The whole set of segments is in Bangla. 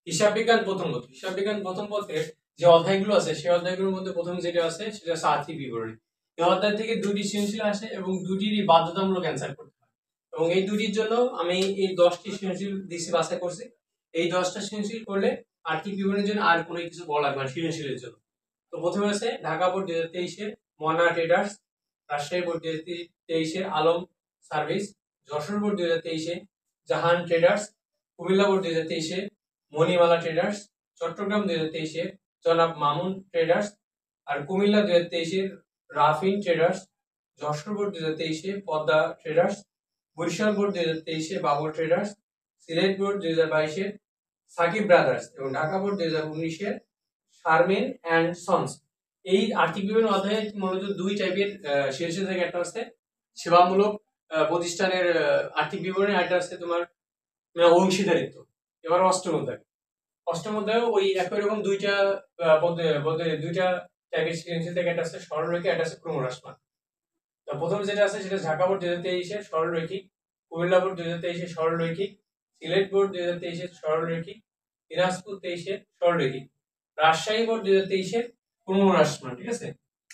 হিসাব বিজ্ঞান প্রথম পত্র। হিসাব বিজ্ঞান প্রথম পত্রের যে অধ্যায়গুলো আছে সেই অধ্যায়গুলোর মধ্যে প্রথম যেটা আছে সেটা হচ্ছে আর্থিক বিবরণী। এই অধ্যায় থেকে দুটি সৃজনশীল আসে এবং দুটিরই বাধ্যতামূলক অ্যান্সার করতে হয়। এবং এই দুটির জন্য আমি এই 10টি সৃজনশীল দিছি, বাছাই করছি। এই 10টা সৃজনশীল করলে আর্থিক বিবরণীর জন্য আর কোনো কিছু বলা লাগবে না সৃজনশীলের জন্য। তো প্রথমে আছে ঢাকা বোর্ড 2023-এর মনা ট্রেডার্স, রাজশাহী বোর্ড 2023-এর আলম সার্ভিস, যশোর বোর্ড 2023-এ জাহান ট্রেডার্স, কুমিল্লা বোর্ড 2023-এ মণিমালা ট্রেডার্স, চট্টগ্রাম 2023-এ জনাব মামুন ট্রেডার্স, আর কুমিল্লা 2023-এর রাফিন ট্রেডার্স, যশোর বোর্ড 2023-এ পদ্মা ট্রেডার্স, বরিশাল বোর্ড 2023-এ বাবর ট্রেডার্স, সিলেট বোর্ড 2022-এর সাকিব ব্রাদার্স এবং ঢাকা বোর্ড 2019-এর শারমিন অ্যান্ড সন্স। এই আর্থিক বিবরণী অধ্যায়ে মূলত দুই টাইপের সৃজনশীল থেকে, একটা হচ্ছে সেবামূলক প্রতিষ্ঠানের আর্থিক বিবরণী, একটা হচ্ছে তোমার অংশীদারিত্ব। এবার অষ্টম অধ্যায় ওই একই রকম দুইটা দুইটা টাইপের সৃজনশীল থেকে, একটা আছে সরলরেখা, একটা আছে ক্রমহ্রাসমান। তো প্রথম যেটা আছে সেটা ঢাকা বোর্ড 2023-এর সরলরৈখিক, কুমিল্লা বোর্ড 2023-এর সরলরৈখিক, সিলেট বোর্ড 2023-এর সরলরৈখিক, দিনাজপুর 23-এর সরলরৈখিক, রাজশাহী বোর্ড 2023-এর ক্রমহ্রাসমান। ঠিক আছে,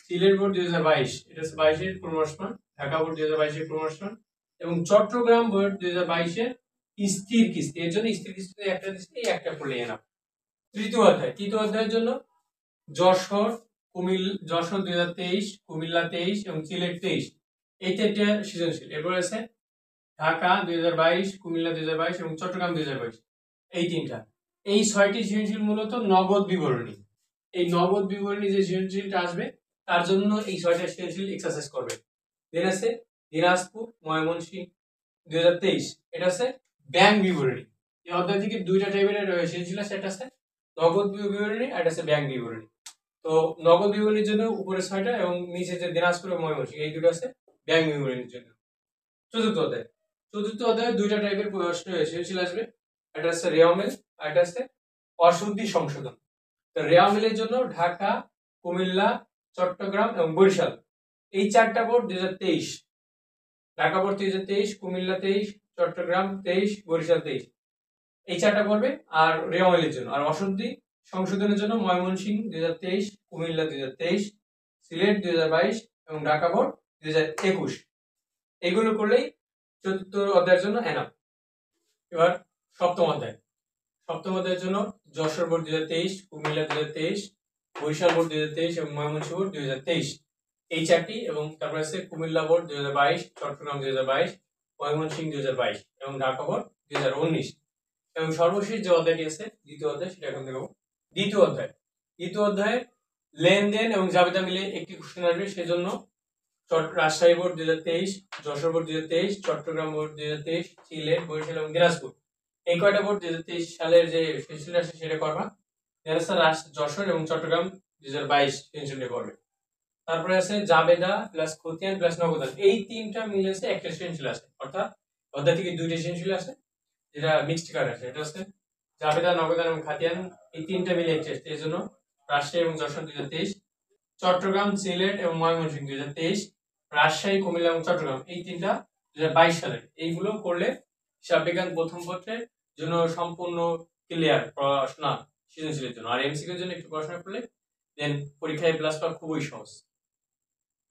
সিলেট বোর্ড 2022 এটা হচ্ছে 22-এর ক্রমহ্রাসমান, ঢাকা বোর্ড 2022-এর ক্রমহ্রাসমান এবং চট্টগ্রাম বোর্ড 2022-এর স্থির কিস্তি। এর জন্য স্থির কিস্তিতে একটা দিচ্ছি, এই একটা পড়লে এনাফ। তৃতীয় অধ্যায়ের জন্য যশোর 2023, কুমিল্লা 23 এবং সিলেট 23, এই তিনটা সৃজনশীল। এরপর আছে ঢাকা 2022, কুমিল্লা 2022 এবং চট্টগ্রাম 2022, এই তিনটা। এই 6টি সৃজনশীল মূলত নগদ বিবরণী। এই নগদ বিবরণী যে সৃজনশীলটা আসবে তার জন্য এই 6টা সৃজনশীল এক্সারসাইজ করবে। দেন আছে দিনাজপুর ময়মনসিংহ 2023, এটা আছে ব্যাংক বিবরণী। এই অধ্যায় থেকে দুইটা টাইপের সৃজনশীল আছে, একটা আছে নগদ বিবরণী আর একটা আছে ব্যাংক বিবরণী। তো নগদ বিবরণীর জন্য উপরে 6টা এবং নিচে যে দিনাজপুর এবং ময়মনসিংহ এই দুটো আছে ব্যাংক বিবরণীর জন্য। চতুর্থ অধ্যায়ে দুইটা টাইপের সৃজনশীল আসবে, একটা আছে রেওয়ামিল আর একটা আছে অশুদ্ধি সংশোধন। তো রেওয়ামিলের জন্য ঢাকা, কুমিল্লা, চট্টগ্রাম এবং বরিশাল, এই 4টা বোর্ড 2023, ঢাকা বোর্ড 2023, কুমিল্লা 23, চট্টগ্রাম 23, বরিশাল 23, এই 4টা পড়বে। আর রেওয়ামিলের জন্য আর অশুদ্ধি সংশোধনের জন্য ময়মনসিংহ 2023, কুমিল্লা 2023, সিলেট 2022 এবং ঢাকা বোর্ড 2021, এইগুলো করলেই চতুর্থ অধ্যায়ের জন্য এনাফ। এবার সপ্তম অধ্যায়ের জন্য যশোর বোর্ড 2023, কুমিল্লা 2023, বরিশাল বোর্ড 2023 এবং ময়মনসিংহ বোর্ড 2023, এই 4টি। এবং তারপরে আছে কুমিল্লা বোর্ড 2022, চট্টগ্রাম 2022, ময়মনসিংহ 2022 এবং ঢাকা বোর্ড 2019। এবং সর্বশেষ যে অধ্যায়টি আছে দ্বিতীয় অধ্যায়, সেটা এখন দেখব। দ্বিতীয় অধ্যায়ে লেনদেন এবং জাবেদা মিলে একটি কোশ্চেন আসবে, সেজন্য Rajshahi board 2023, Jessore board 2023, Chittagong board 2023, Sylhet, Barisal এবং দিনাজপুর, এই কয়টা বোর্ড 2023 সালের যে সৃজনশীল আছে সেটা করবা। যশোর এবং চট্টগ্রাম 2022 সৃজনশীলটা করবে। তারপরে আছে জাবেদা প্লাস খতিয়ান প্লাস নগদান, এই তিনটা মিলে আছে একটা সৃজনশীল আছে, অর্থাৎ অধ্যায় থেকে দুইটা সৃজনশীল আছে যেটা মিক্সড কার্ড আছে। এটা হচ্ছে জাবেদা, নগদান এবং খাতিয়ান, এই তিনটা মিলে একটা টেস্ট। এই জন্য রাজশাহী এবং যশোর 2023, চট্টগ্রাম, সিলেট এবং ময়মনসিংহ 2023, রাজশাহী, কুমিল্লা এবং চট্টগ্রাম, এই তিনটা 2022 সালের। এইগুলো করলে হিসাব বিজ্ঞান প্রথম পত্রের জন্য সম্পূর্ণ ক্লিয়ার পড়াশোনা সৃজনশীলের জন্য। আর এমসিকিউর জন্য একটু পড়াশোনা করলে দেন পরীক্ষায় প্লাস পাওয়া খুবই সহজ।